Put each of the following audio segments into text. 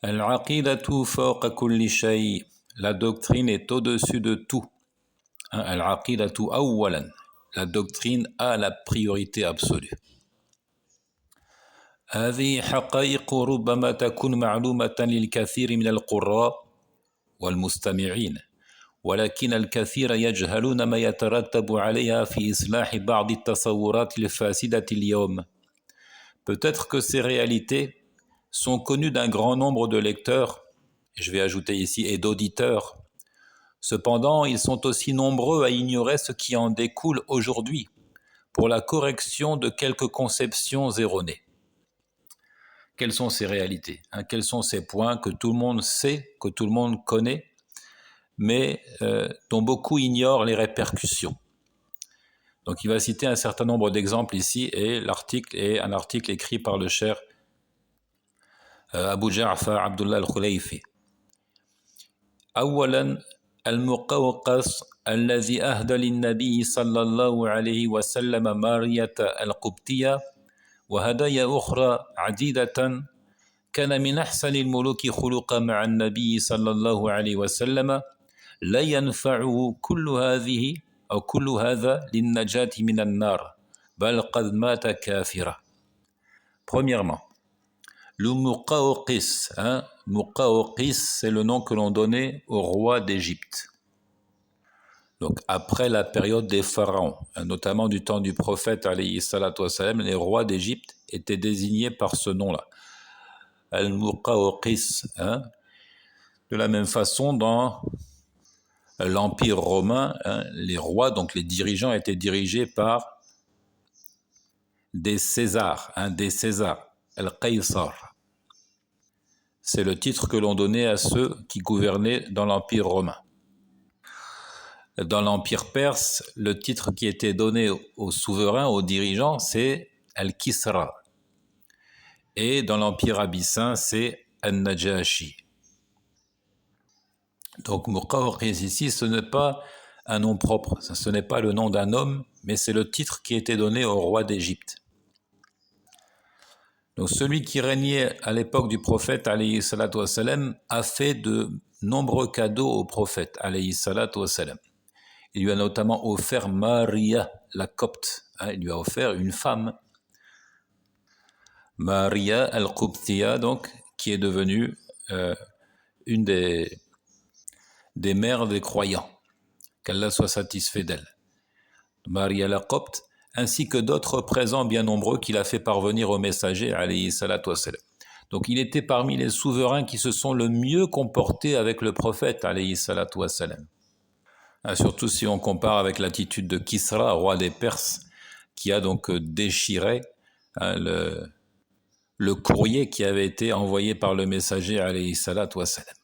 Al-aqidatu fawqa kulli shay. La doctrine est au-dessus de tout. Al-aqidatu awwalan. La doctrine a la priorité absolue. هذه حقائق ربما تكون معلومة للكثير من القراء والمستمعين، ولكن الكثير يجهلون ما يترتب عليها في إصلاح بعض التصورات الفاسدة اليوم. Peut-être que ces réalités sont connues d'un grand nombre de lecteurs, et je vais ajouter ici et d'auditeurs. Cependant, ils sont aussi nombreux à ignorer ce qui en découle aujourd'hui pour la correction de quelques conceptions erronées. Quelles sont ces réalités, quels sont ces points que tout le monde sait, que tout le monde connaît, mais dont beaucoup ignorent les répercussions. Donc il va citer un certain nombre d'exemples ici, et l'article est un article écrit par le cher Abu Ja'far Abdullah al-Khulayfi. أولا المقوقس الذي أهدى للنبي صلى الله عليه وسلم مارية القبطية وهدايا أخرى عديدة كان من أحسن الملوك خلقا مع النبي صلى الله عليه وسلم لا ينفعه كل هذا للنجاة من النار بل قد مات كافرا. Premièrement, le Muqawqis. Muqawqis, c'est le nom que l'on donnait au roi d'Égypte. Donc après la période des pharaons, notamment du temps du prophète alayhi salatu wassalam, les rois d'Égypte étaient désignés par ce nom-là. Al-Muqawqis. De la même façon, dans l'Empire romain, les rois, donc les dirigeants, étaient dirigés par des Césars, Al-Qaysar. C'est le titre que l'on donnait à ceux qui gouvernaient dans l'Empire romain. Dans l'Empire perse, le titre qui était donné aux souverains, aux dirigeants, c'est Al-Kisra. Et dans l'Empire abyssin, c'est Al-Najashi. Donc Muqawqis ici, ce n'est pas un nom propre, ce n'est pas le nom d'un homme, mais c'est le titre qui était donné au roi d'Égypte. Donc celui qui régnait à l'époque du prophète alayhi salatu wassalam a fait de nombreux cadeaux au prophète alayhi salatu wassalam. Il lui a notamment offert Maria la Copte, il lui a offert une femme, Maria al-Qubtiya, donc, qui est devenue une des mères des croyants, qu'Allah soit satisfait d'elle. Maria la Copte, ainsi que d'autres présents bien nombreux qu'il a fait parvenir au messager, alayhi salatu wassalam. Donc il était parmi les souverains qui se sont le mieux comportés avec le prophète, alayhi salatu wassalam. Surtout si on compare avec l'attitude de Kisra, roi des Perses, qui a donc déchiré le courrier qui avait été envoyé par le messager, alayhi salatu wassalam.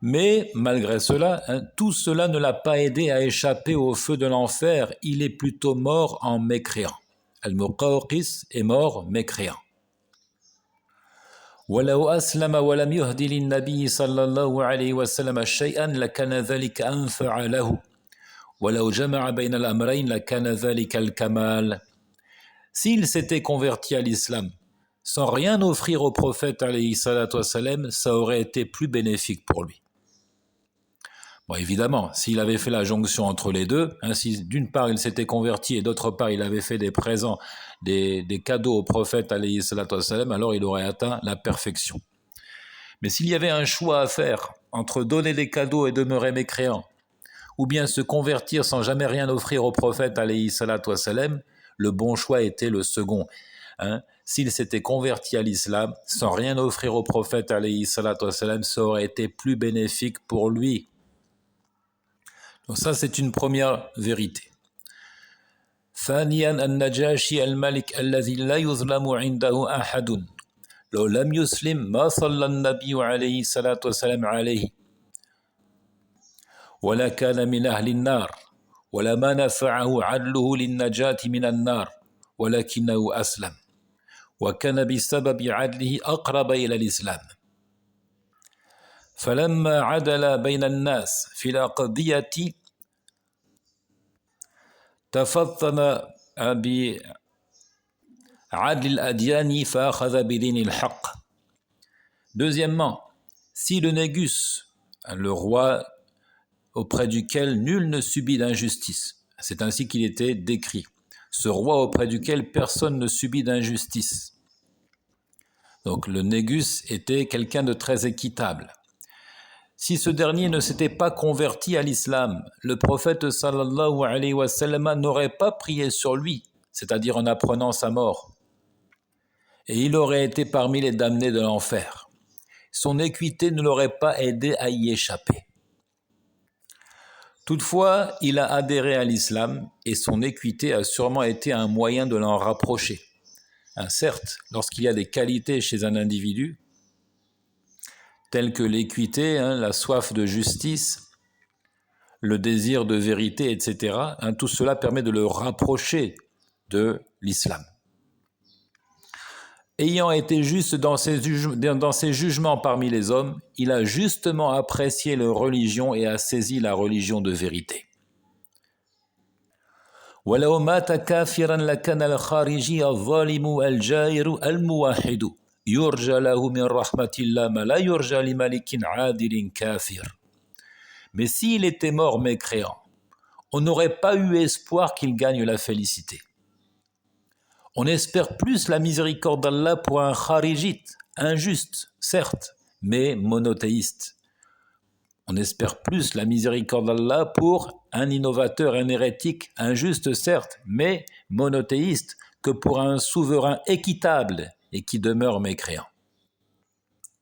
Mais malgré cela, tout cela ne l'a pas aidé à échapper au feu de l'enfer. Il est plutôt mort en mécréant. Al-Muqawqis est mort mécréant. ولو أسلم ولم يهدي للنبي صلى الله عليه وسلم شيئا لكان ذلك أنفع له ولو جمع بين الأمرين لكان ذلك الكمال. S'il s'était converti à l'islam sans rien offrir au prophète alayhi salatu wassalam, ça aurait été plus bénéfique pour lui. Bon, évidemment, s'il avait fait la jonction entre les deux, si d'une part il s'était converti et d'autre part il avait fait des présents, des cadeaux au prophète alayhi salatu wassalam, alors il aurait atteint la perfection. Mais s'il y avait un choix à faire entre donner des cadeaux et demeurer mécréant, ou bien se convertir sans jamais rien offrir au prophète alayhi salatu wassalam, le bon choix était le second. S'il s'était converti à l'islam sans rien offrir au prophète alayhi salatu wassalam, ça aurait été plus bénéfique pour lui. Donc ça, c'est une première vérité. ثانيا النجاشي الملك الذي لا يظلم عنده أحد لو لم يسلم ما صلى النبي عليه الصلاة والسلام عليه ولا كان من أهل النار ولا ما نفعه عدله للنجاة من النار ولكنه أسلم وكان بسبب عدله أقرب إلى الإسلام. فلما عدل بين الناس في الأقضية تفطن بعدل الأديان فأخذ بدين الحق Deuxièmement, si le négus, le roi auprès duquel nul ne subit d'injustice, c'est ainsi qu'il était décrit, ce roi auprès duquel personne ne subit d'injustice. Donc le négus était quelqu'un de très équitable. Si ce dernier ne s'était pas converti à l'islam, le prophète sallallahu alayhi wa sallam n'aurait pas prié sur lui, c'est-à-dire en apprenant sa mort. Et il aurait été parmi les damnés de l'enfer. Son équité ne l'aurait pas aidé à y échapper. Toutefois, il a adhéré à l'islam et son équité a sûrement été un moyen de l'en rapprocher. Certes, lorsqu'il y a des qualités chez un individu, telles que l'équité, la soif de justice, le désir de vérité, etc., tout cela permet de le rapprocher de l'islam. Ayant été juste dans ses jugements parmi les hommes, il a justement apprécié leur religion et a saisi la religion de vérité. وَلَوْ مَاتَ كَافِرًا لَكَانَ الْخَارِجِيَ الظَّالِمُ الْجَائِرُ الْمُوَحِّدُ يُرْجَى لَهُ مِنْ رَحْمَةِ اللَّهِ مَا لَا يُرْجَى لِمَلِكٍ عَادِلٍ كَافِرٍ. Mais s'il était mort mécréant, on n'aurait pas eu espoir qu'il gagne la félicité. On espère plus la miséricorde d'Allah pour un kharijite, injuste, certes, mais monothéiste. On espère plus la miséricorde d'Allah pour un innovateur, un hérétique, injuste, certes, mais monothéiste, que pour un souverain équitable et qui demeure mécréant.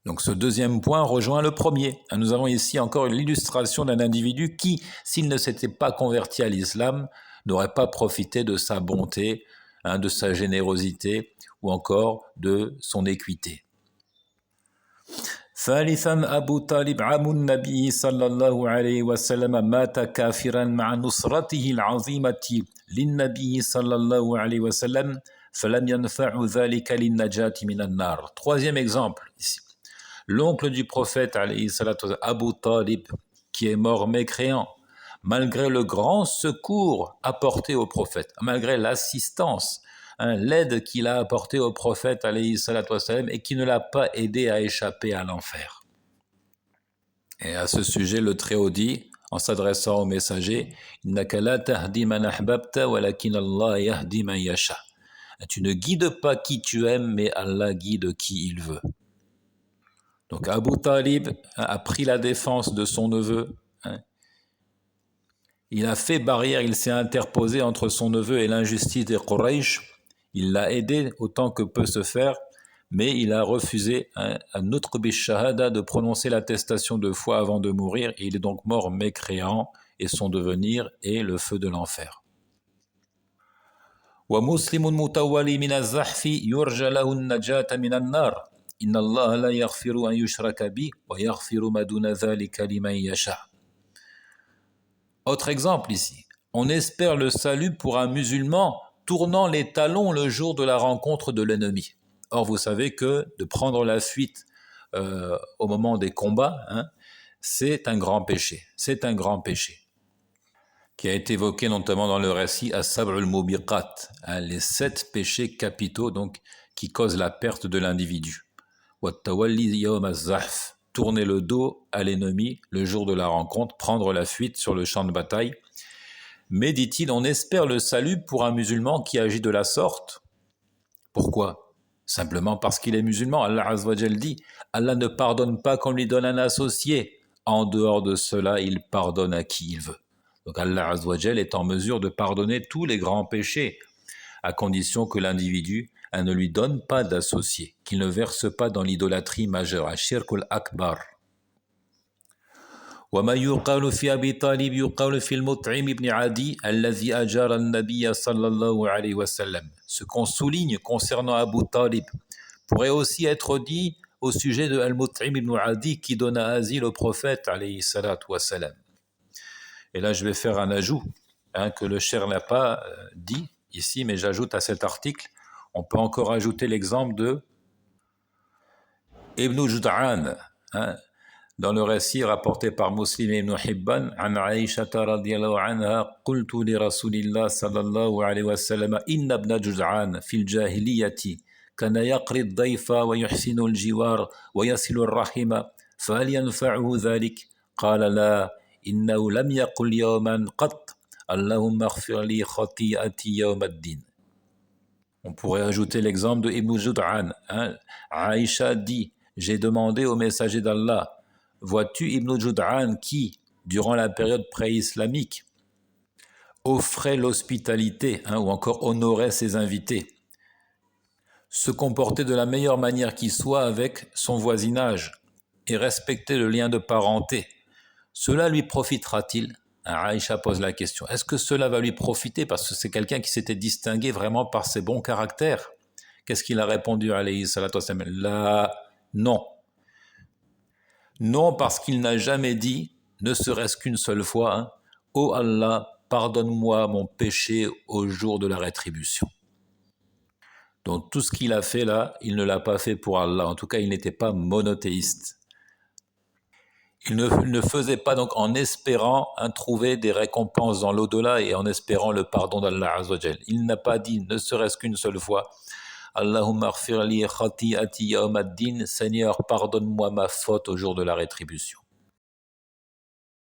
Donc ce deuxième point rejoint le premier. Nous avons ici encore l'illustration d'un individu qui, s'il ne s'était pas converti à l'islam, n'aurait pas profité de sa bonté, de sa générosité ou encore de son équité. ثالثا أبو طالب عم النبي صلى الله عليه وسلم مات كافرا مع نصرته العظيمة للنبي صلى الله عليه وسلم فلم ينفع ذلك للنجاة من النار. Troisième exemple ici. L'oncle du prophète alayhi salatu wa sallam, Abu Talib, qui est mort mécréant, malgré le grand secours apporté au prophète, malgré l'assistance, l'aide qu'il a apportée au prophète alayhi salatu wa sallam, et qui ne l'a pas aidé à échapper à l'enfer. Et à ce sujet, le Très-Haut dit, en s'adressant au messager, Innaka la tahdi man ahbabta walakin Allah yahdi man yasha. Tu ne guides pas qui tu aimes, mais Allah guide qui il veut. Donc Abu Talib a pris la défense de son neveu. Il a fait barrière, il s'est interposé entre son neveu et l'injustice des Quraysh. Il l'a aidé autant que peut se faire, mais il a refusé un autre bishahada de prononcer l'attestation de foi avant de mourir. Et il est donc mort mécréant et son devenir est le feu de l'enfer. وَمُسْلِمٌ مُتَوَّلِي مِنَ الزَّحْفِ يُرْجَى لَهُ النَّجَاةَ مِنَ النَّارِ إِنَّ اللَّهَ لَا يَغْفِرُ أَنْ يُشْرَكَ بِهِ وَيَغْفِرُ مَا دُونَ ذَلِكَ لِمَنْ يَشَاءُ. Autre exemple ici. On espère le salut pour un musulman tournant les talons le jour de la rencontre de l'ennemi. Or, vous savez que de prendre la fuite au moment des combats, c'est un grand péché. C'est un grand péché qui a été évoqué notamment dans le récit As-Sab'u al-Mubiqat, les 7 péchés capitaux donc qui causent la perte de l'individu. Wat-tawalli yawm az-zahf, tourner le dos à l'ennemi le jour de la rencontre, prendre la fuite sur le champ de bataille. Mais, dit-il, on espère le salut pour un musulman qui agit de la sorte. Pourquoi ? Simplement parce qu'il est musulman. Allah Azza wa Jal dit, Allah ne pardonne pas qu'on lui donne un associé. En dehors de cela, il pardonne à qui il veut. Donc Allah Azza wa Jal est en mesure de pardonner tous les grands péchés, à condition que l'individu ne lui donne pas d'associé, qu'il ne verse pas dans l'idolâtrie majeure, Ashirkul Akbar. وما يقال في أبي طالب يقال في المطعم بن عدي الذي أجار النبي صلى الله عليه وسلم. Ce qu'on souligne concernant Abu Talib pourrait aussi être dit au sujet de Al-Mut'im ibn Adi qui donna asile au prophète alayhi salatu wa salam. Et là je vais faire un ajout que le cher n'a pas dit ici, mais j'ajoute à cet article, on peut encore ajouter l'exemple de Ibn Jud'an, dans le récit rapporté par Muslim ibn Hibban, عن عائشة رضي الله عنها قلت لرسول الله صلى الله عليه وسلم إن ابن جدعان في الجاهلية كان يقري الضيف ويحسن الجوار ويصل الرحم فهل ينفعه ذلك؟ قال لا إنه لم يقل يوما قط اللهم اغفر لي خطيئتي يوم الدين. On pourrait ajouter l'exemple de Ibn Jud'an. Aïcha dit, j'ai demandé au messager d'Allah, vois-tu Ibn Jud'an qui, durant la période pré-islamique, offrait l'hospitalité ou encore honorait ses invités, se comportait de la meilleure manière qui soit avec son voisinage et respectait le lien de parenté, cela lui profitera-t-il? Aïcha pose la question. Est-ce que cela va lui profiter parce que c'est quelqu'un qui s'était distingué vraiment par ses bons caractères? Qu'est-ce qu'il a répondu alayhi salatu wassalam? Là, non. Non, parce qu'il n'a jamais dit, ne serait-ce qu'une seule fois, ô Allah, pardonne-moi mon péché au jour de la rétribution. Donc tout ce qu'il a fait là, il ne l'a pas fait pour Allah. En tout cas, il n'était pas monothéiste. Il ne faisait pas donc en espérant trouver des récompenses dans l'au-delà et en espérant le pardon d'Allah Azza wa Jal. Il n'a pas dit, ne serait-ce qu'une seule fois, Allahumma ighfir li khati'ati yawm ad-din, Seigneur, pardonne-moi ma faute au jour de la rétribution.